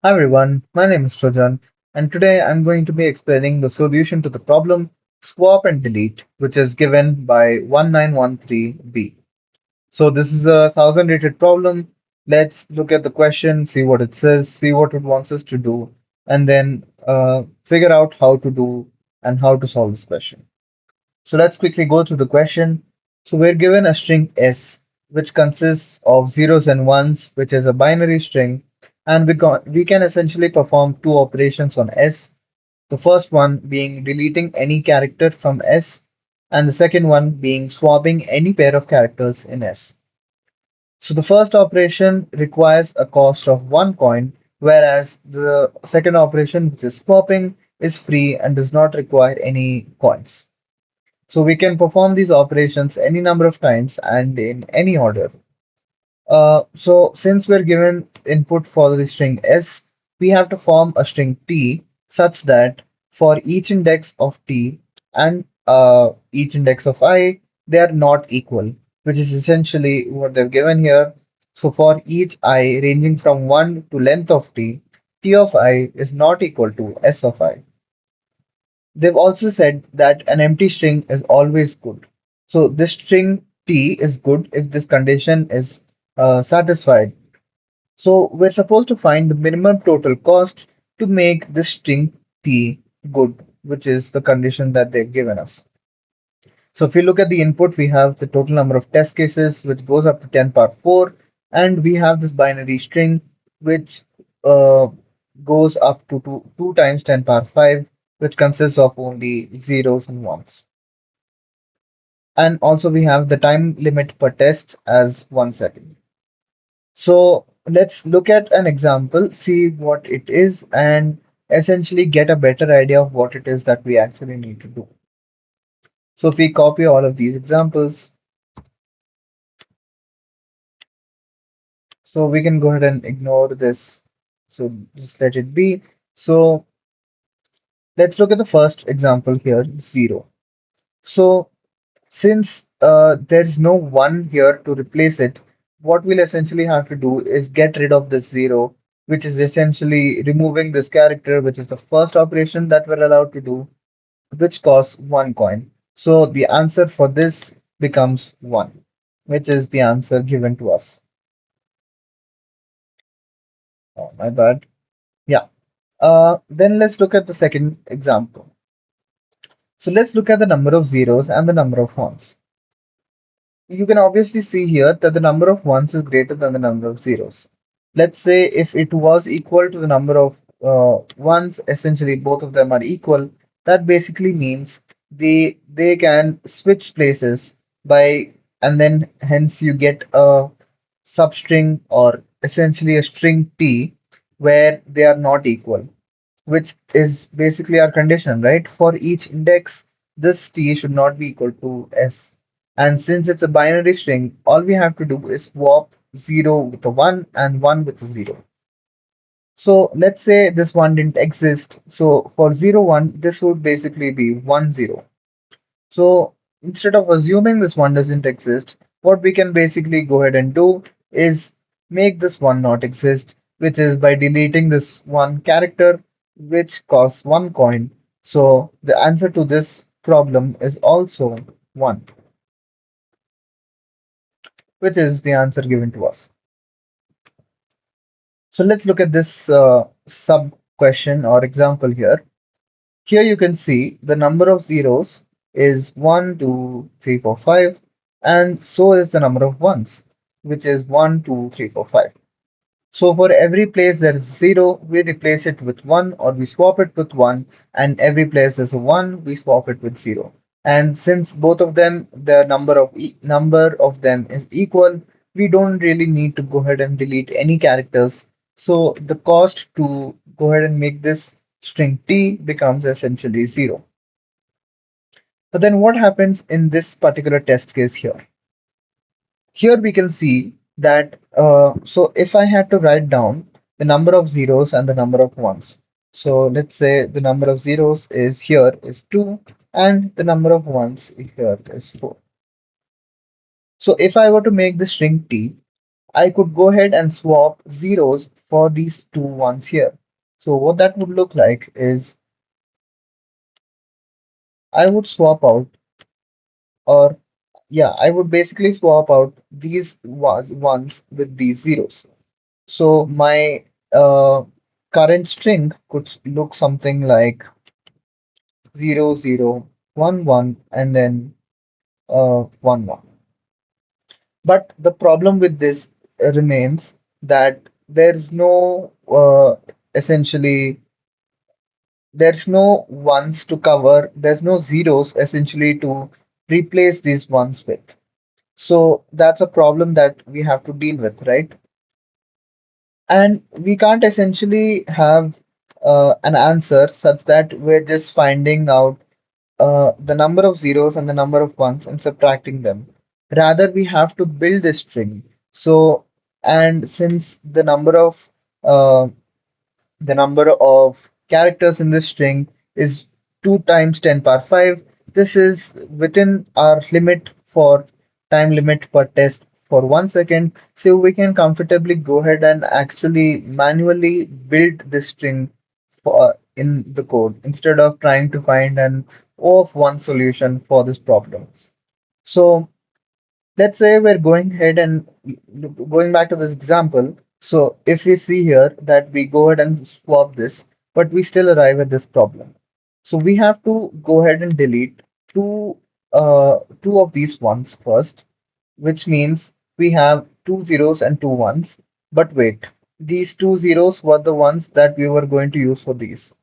Hi everyone, my name is Trojan, and today I'm going to be explaining the solution to the problem swap and delete, which is given by 1913b. So this is a 1000 rated problem. Let's look at the question, see what it says, see what it wants us to do, and then figure out how to do and how to solve this question. So let's quickly go through the question. So we're given a string S, which consists of zeros and ones, which is a binary string, and we can essentially perform two operations on S. The first one being deleting any character from S, and the second one being swapping any pair of characters in S. So the first operation requires a cost of one coin, whereas the second operation, which is swapping, is free and does not require any coins. So we can perform these operations any number of times and in any order. So since we're given input for the string s, we have to form a string t such that for each index of t and each index of I, they are not equal, which is essentially what they've given here. So for each I ranging from 1 to length of t of I is not equal to s of I. They've also said that an empty string is always good. So this string t is good if this condition is satisfied. So we're supposed to find the minimum total cost to make this string t good, which is the condition that they've given us. So if we look at the input, we have the total number of test cases, which goes up to 10 power 4, and we have this binary string, which uh, goes up to 2 times 10 power 5, which consists of only zeros and ones. And also we have the time limit per test as 1 second. So let's look at an example, see what it is, and essentially get a better idea of what it is that we actually need to do. So if we copy all of these examples, so we can go ahead and ignore this. So just let it be. So let's look at the first example here, 0. So since there's no 1 here to replace it, what we'll essentially have to do is get rid of this 0, which is essentially removing this character, which is the first operation that we're allowed to do, which costs 1 coin. So the answer for this becomes 1, which is the answer given to us. Oh, my bad. Yeah. Then let's look at the second example. So let's look at the number of zeros and the number of ones. You can obviously see here that the number of ones is greater than the number of zeros. Let's say if it was equal to the number of ones, essentially both of them are equal. That basically means they can switch places by, and then hence you get a substring or essentially a string t where they are not equal, which is basically our condition, right? For each index, this t should not be equal to s. And since it's a binary string, all we have to do is swap 0 with a 1 and 1 with a 0. So let's say this one didn't exist. So for 0, 1, this would basically be 1, 0. So instead of assuming this one doesn't exist, what we can basically go ahead and do is make this one not exist, which is by deleting this one character, which costs 1 coin. So the answer to this problem is also 1, which is the answer given to us. So let's look at this sub question or example here. Here you can see the number of zeros is 1, 2, 3, 4, 5, and so is the number of ones, which is 1, 2, 3, 4, 5. So for every place there is a 0, we replace it with 1 or we swap it with 1, and every place there's a 1, we swap it with 0. And since both of them, the number of them is equal, we don't really need to go ahead and delete any characters. So the cost to go ahead and make this string t becomes essentially 0. But then what happens in this particular test case here? Here we can see that, so if I had to write down the number of zeros and the number of ones. So let's say the number of zeros is here is 2 and the number of ones here is 4. So if I were to make the string t, I could go ahead and swap zeros for these two ones here. So what that would look like is I would swap out, or yeah, I would basically swap out these ones with these zeros. So my current string could look something like 0011 and then 11. But the problem with this remains that there's no essentially there's no ones to cover, there's no zeros essentially to replace these ones with. So that's a problem that we have to deal with, right? And we can't essentially have an answer such that we're just finding out the number of zeros and the number of ones and subtracting them. Rather, we have to build a string. So, and since uh, the number of characters in this string is 2 times 10 power 5. This is within our limit for time limit per test for 1 second. So we can comfortably go ahead and actually manually build this string in the code instead of trying to find an O of one solution for this problem. So let's say we're going ahead and going back to this example. So if we see here that we go ahead and swap this, but we still arrive at this problem. So we have to go ahead and delete two of these ones first, which means we have two zeros and two ones. But wait, these two zeros were the ones that we were going to use for these.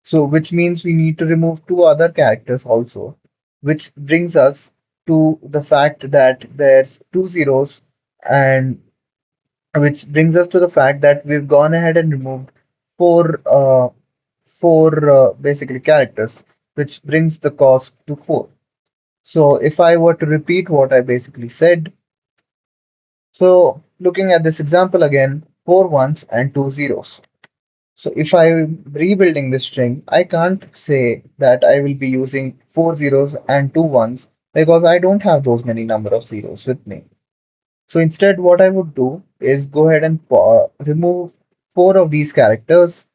So, which means we need to remove two other characters also, which brings us to the fact that there's two zeros, and which brings us to the fact that we've gone ahead and removed four basically characters, which brings the cost to 4. So, if I were to repeat what I basically said, so looking at this example again, four ones and two zeros. So if I'm rebuilding this string, I can't say that I will be using four zeros and two ones because I don't have those many number of zeros with me. So instead, what I would do is go ahead and remove four of these characters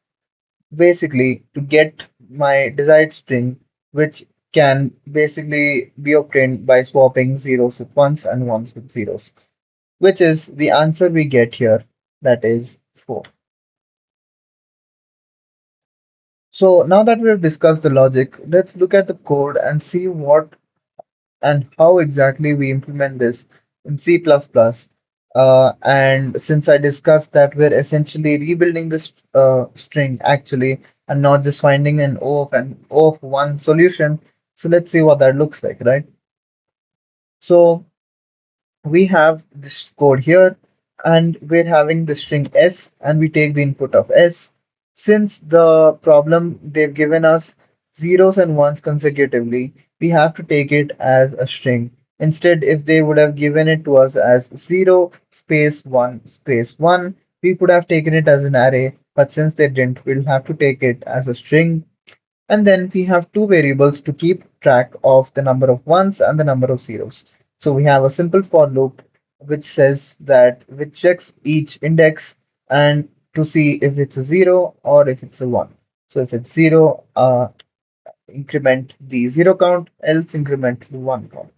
basically to get my desired string, which can basically be obtained by swapping zeros with ones and ones with zeros, which is the answer we get here, that is 4. So now that we've discussed the logic, let's look at the code and see what and how exactly we implement this in C++. And since I discussed that we're essentially rebuilding this string actually and not just finding an O of one solution. So let's see what that looks like, right? So we have this code here and we're having the string s and we take the input of s. Since the problem they've given us zeros and ones consecutively, we have to take it as a string. Instead, if they would have given it to us as 0 space 1 space 1, we could have taken it as an array, but since they didn't, we'll have to take it as a string. And then we have two variables to keep track of the number of ones and the number of zeros. So we have a simple for loop which checks each index and to see if it's a zero or if it's a one. So if it's zero, increment the zero count, else increment the one count.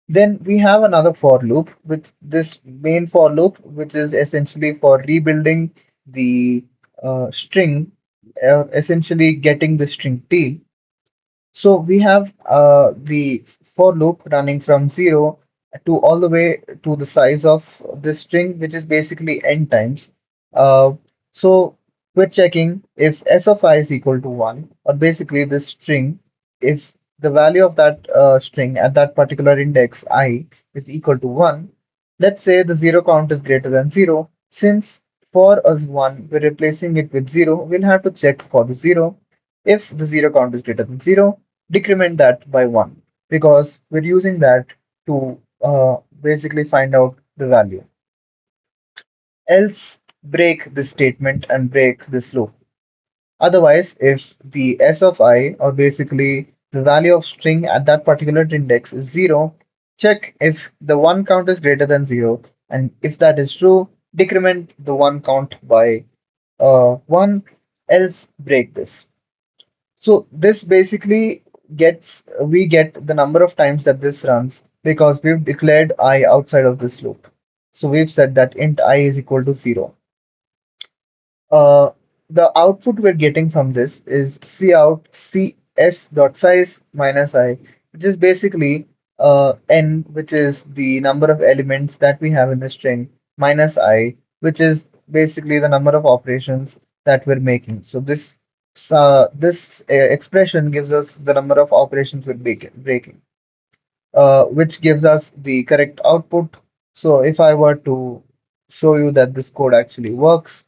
Then we have another for loop with this main for loop, which is essentially for rebuilding the string, essentially getting the string t. So we have the for loop running from 0 to all the way to the size of the string, which is basically n times. Uh, so we're checking if s of I is equal to 1, or basically this string, if the value of that string at that particular index I is equal to 1, let's say the 0 count is greater than 0. Since for us 1, we're replacing it with 0, we'll have to check for the 0. If the 0 count is greater than 0, decrement that by 1 because we're using that to basically find out the value. Else break this statement and break this loop. Otherwise, if the s of I, or basically the value of string at that particular index is 0, check if the 1 count is greater than 0. And if that is true, decrement the one count by 1, else break this. So this basically we get the number of times that this runs because we've declared I outside of this loop. So we've said that int I is equal to 0. Uh, the output we're getting from this is cout cs dot size minus I, which is basically n, which is the number of elements that we have in the string, minus I, which is basically the number of operations that we're making. So this expression gives us the number of operations we're breaking, which gives us the correct output. So if I were to show you that this code actually works,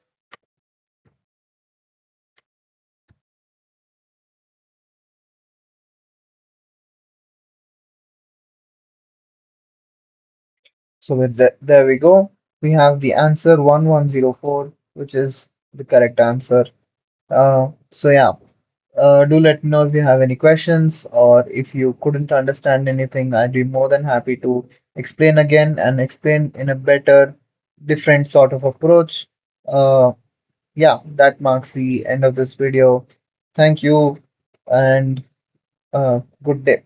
so with that, there we go. We have the answer 1104, which is the correct answer. So yeah, do let me know if you have any questions or if you couldn't understand anything. I'd be more than happy to explain again and explain in a better, different sort of approach. Uh, yeah, that marks the end of this video. Thank you and good day.